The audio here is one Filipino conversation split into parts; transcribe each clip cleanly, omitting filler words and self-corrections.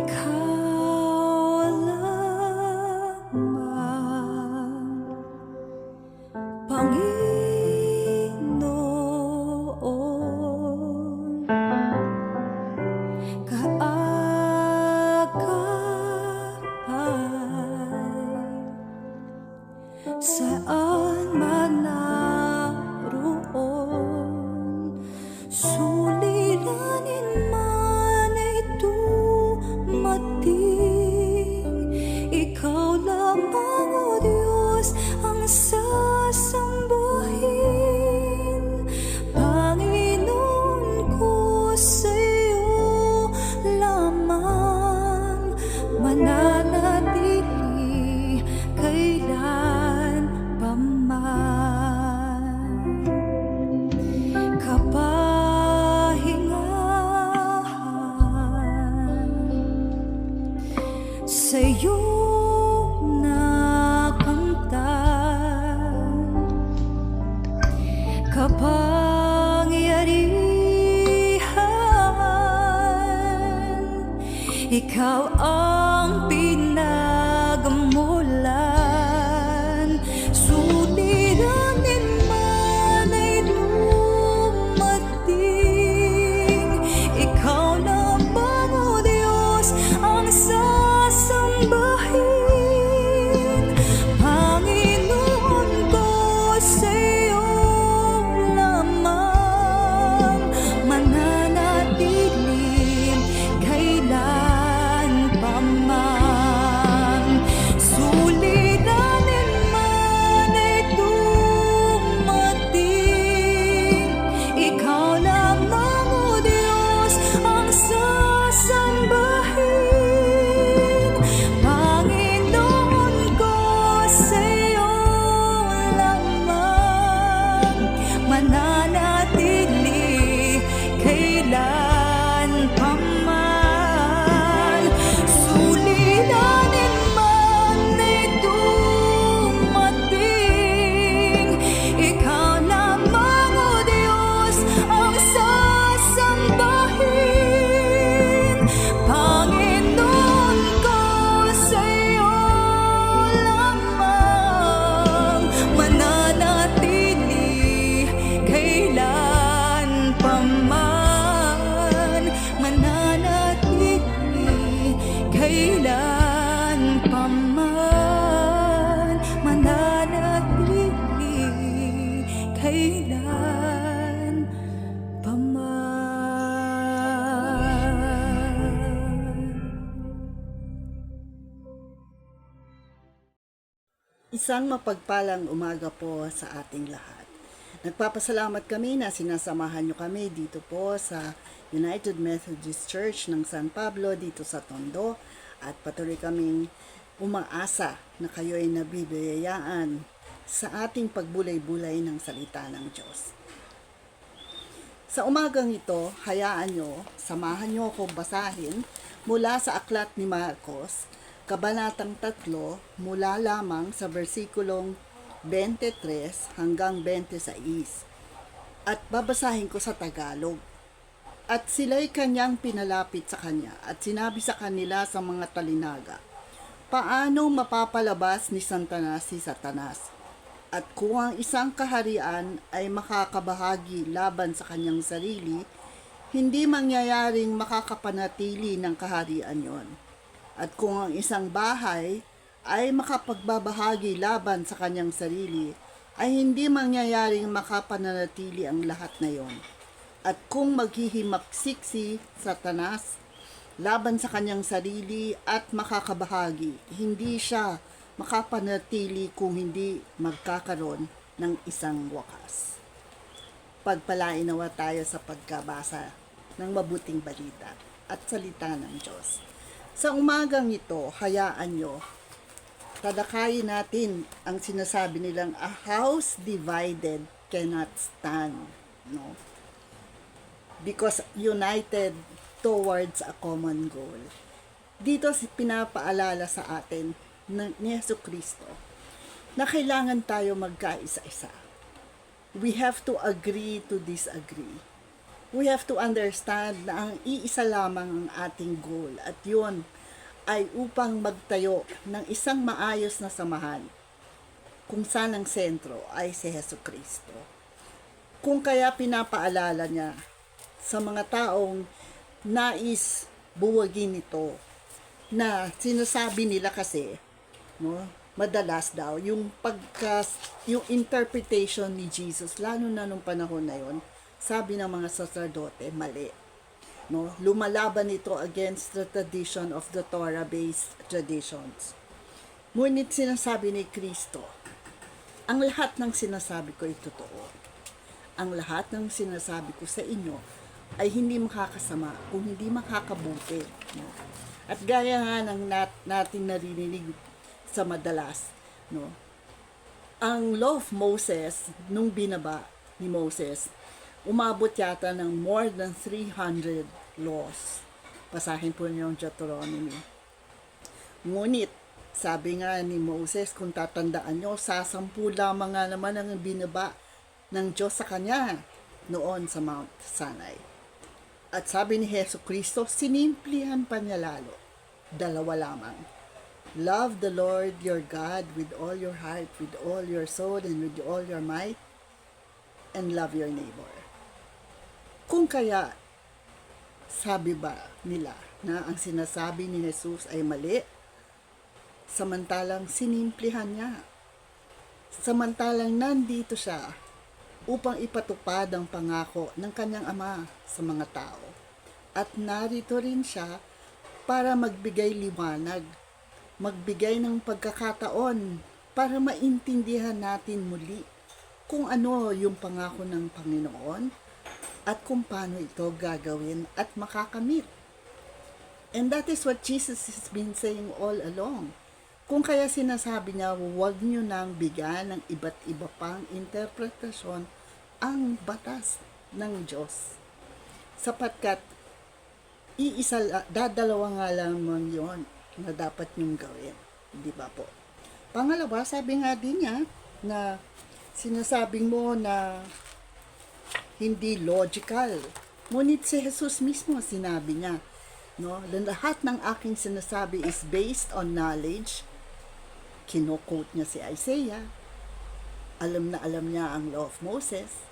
Ikaw lamang, Panginoon, kaagapay, saan man naroon, suliranin man ay dumating, ikaw lamang, O Diyos, ang sasambahin. Panginoon ko, sa iyo lamang mananatili kailan pa man. Kapahingahan sa iyo nakamtan, kapangyarihan, ikaw ang pinagmulan. Suliranin man ay dumating, ikaw lamang, O Diyos, ang sasambahin. Panginoon ko, sa iyo lamang mananatili kailan pa man. Suliranin man ay dumating, ikaw lamang, O Diyos, ang sasambahin. Panginoon ko, sa iyo lamang mananatili kailan pa man. Suliranin man ay dumating, ikaw lamang, O Diyos, ang sasambahin. Panginoon ko, sa iyo lamang mananatili kailan pa man. Mananatili kailan pa man. Mananatili kailan pa man. Isang mapagpalang umaga po sa ating lahat. Nagpapasalamat kami na sinasamahan nyo kami dito po sa United Methodist Church ng San Pablo dito sa Tondo, at patuloy kaming umaasa na kayo ay nabibiyayaan sa ating pagbulay-bulay ng salita ng Diyos. Sa umagang ito, samahan nyo ako basahin mula sa aklat ni Marcos, Kabanatang 3, mula lamang sa versikulong 23 hanggang 26. At babasahin ko sa Tagalog. At sila'y kanyang pinalapit sa kanya at sinabi sa kanila sa mga talinaga, paano mapapalabas ni Satanas si Satanas? At kung ang isang kaharian ay makakabahagi laban sa kanyang sarili, hindi mangyayaring makakapanatili ng kaharian yon. At kung ang isang bahay ay makapagbabahagi laban sa kanyang sarili, ay hindi mangyayaring makapananatili ang lahat na yon. At kung maghihimaksik si Satanas laban sa kanyang sarili at makakabahagi, hindi siya makapanatili kung hindi magkakaroon ng isang wakas. Pagpalain nawa tayo sa pagkabasa ng mabuting balita at salita ng Diyos. Sa umagang ito, hayaan nyo, talakayin natin ang sinasabi nilang a house divided cannot stand, no? Because united towards a common goal. Dito pinapaalala sa atin ni Jesucristo na kailangan tayo magkaisa-isa. We have to agree to disagree. We have to understand na ang iisa lamang ang ating goal at yun ay upang magtayo ng isang maayos na samahan kung saan ang sentro ay si Hesus Kristo. Kung kaya pinapaalala niya sa mga taong nais buwagin ito, na sinasabi nila kasi, no, madalas daw, yung interpretation ni Jesus, lalo na nung panahon na yon, sabi ng mga sacerdote, mali. No? Lumalaban ito against the tradition of the Torah-based traditions. Ngunit sinasabi ni Kristo, ang lahat ng sinasabi ko ay totoo. Ang lahat ng sinasabi ko sa inyo ay hindi makakasama kung hindi makakabuti. No? At gaya nga ng nating naririnig sa madalas, no? Ang law of Moses, nung binaba ni Moses, umabot yata ng more than 300 laws. Pasahin po niyo yung Deuteronomy. Ngunit, sabi nga ni Moses, kung tatandaan nyo, 10 lamang nga naman ang binaba ng Diyos sa kanya noon sa Mount Sinai. At sabi ni Hesus Kristo, sinimplihan pa niya lalo. 2 lamang. Love the Lord your God with all your heart, with all your soul, and with all your might, and love your neighbor. Kung kaya, sabi ba nila na ang sinasabi ni Jesus ay mali, samantalang sinimplihan niya. Samantalang nandito siya upang ipatupad ang pangako ng kanyang ama sa mga tao. At narito rin siya para magbigay liwanag, magbigay ng pagkakataon para maintindihan natin muli kung ano yung pangako ng Panginoon at kung paano ito gagawin at makakamit. And that is what Jesus has been saying all along. Kung kaya sinasabi niya, huwag niyo nang bigyan ng iba't iba pang interpretasyon ang batas ng Diyos. Sapatkat, dadalawa nga lamang yon na dapat niyong gawin. Di ba po? Pangalawa, sabi nga din niya na sinasabing mo na hindi logical. Ngunit si Jesus mismo sinabi niya, no, lahat ng aking sinasabi is based on knowledge. Kino-quote niya si Isaiah. Alam na alam niya ang law of Moses.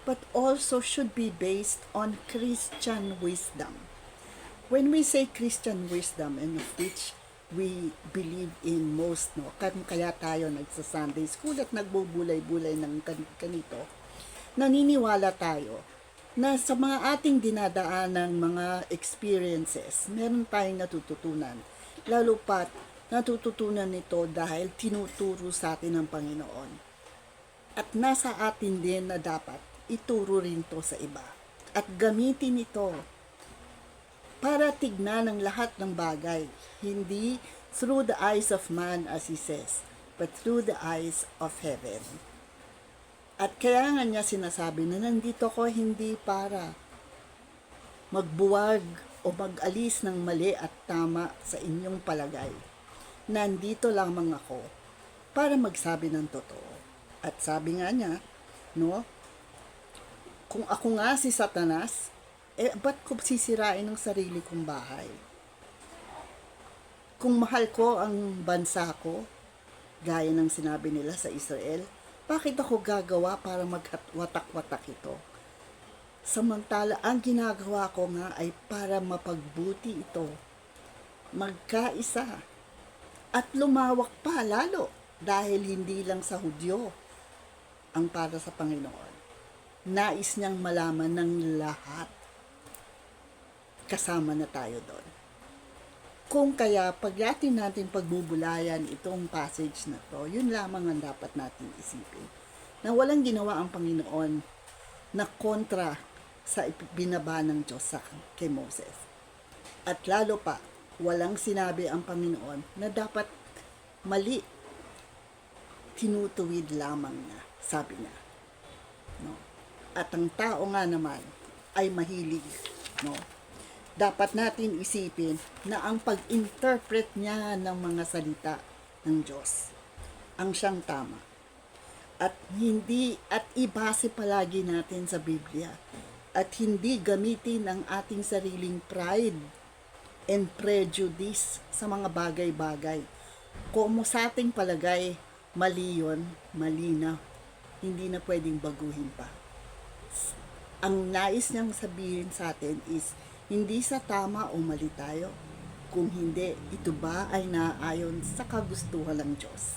But also should be based on Christian wisdom. When we say Christian wisdom, and of which we believe in most, no, kaya tayo nagsa-Sunday school at nagbubulay-bulay ng kanito, naniniwala tayo na sa mga ating dinadaan ng mga experiences, meron tayong natututunan. Lalo pat natututunan nito dahil tinuturo sa atin ng Panginoon. At nasa atin din na dapat ituro rin to sa iba. At gamitin ito para tignan ang lahat ng bagay. Hindi through the eyes of man, as he says, but through the eyes of heaven. At kaya nga niya sinasabi na nandito ko hindi para magbuwag o mag-alis ng mali at tama sa inyong palagay. Nandito lamang ako para magsabi ng totoo. At sabi nga niya, no, kung ako nga si Satanas, ba't ko sisirain ang sarili kong bahay? Kung mahal ko ang bansa ko, gaya ng sinabi nila sa Israel, bakit ako gagawa para magwatak-watak ito? Samantala, ang ginagawa ko nga ay para mapagbuti ito, magkaisa, at lumawak pa lalo dahil hindi lang sa Hudyo ang para sa Panginoon. Nais niyang malaman ng lahat. Kasama na tayo doon. Kung kaya pagyatin natin pagbubulayan itong passage na to, yun lamang ang dapat natin isipin. Na walang ginawa ang Panginoon na kontra sa binaba ng Diyos kay Moses. At lalo pa, walang sinabi ang Panginoon na dapat mali. Tinutuwid lamang niya, sabi niya. No? At ang tao nga naman ay mahilig. No? Dapat natin isipin na ang pag-interpret niya ng mga salita ng Diyos ang siyang tama. At ibase palagi natin sa Biblia at hindi gamitin ang ating sariling pride and prejudice sa mga bagay-bagay. Kung sa ating palagay, mali yun, mali na, hindi na pwedeng baguhin pa. Ang nais niyang sabihin sa atin is, hindi sa tama o mali tayo. Kung hindi, ito ba ay naaayon sa kagustuhan ng Diyos?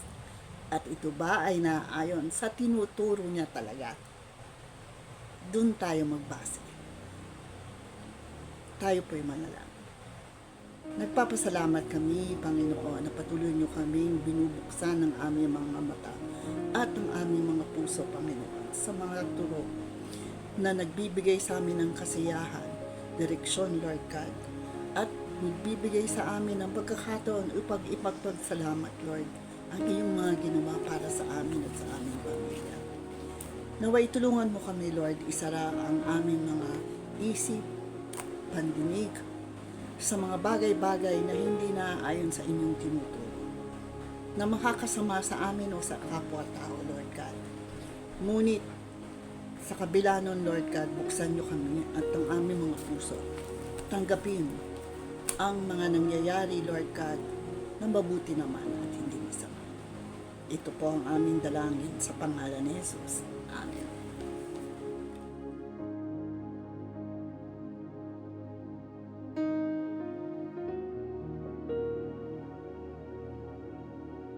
At ito ba ay naaayon sa tinuturo niya talaga? Doon tayo magbase. Tayo po'y manalangin. Nagpapasalamat kami, Panginoon, na patuloy niyo kaming binubuksan ng aming mga mata at ang aming mga puso, Panginoon, sa mga turo na nagbibigay sa amin ng kasiyahan, direksyon, Lord God, at nagbibigay sa amin ng pagkakataon upang ipagpagsalamat, Lord, ang iyong mga ginawa para sa amin at sa aming pamilya. Naway tulungan mo kami, Lord, isara ang aming mga isip, pandinig, sa mga bagay-bagay na hindi naaayon sa inyong tinuturo, na makakasama sa amin o sa kapwa-tao, Lord God. Ngunit, sa kabila nun, Lord God, buksan niyo kami at ang aming mga puso. Tanggapin ang mga nangyayari, Lord God, na mabuti naman at hindi masama. Ito po ang aming dalangin sa pangalan ni Jesus.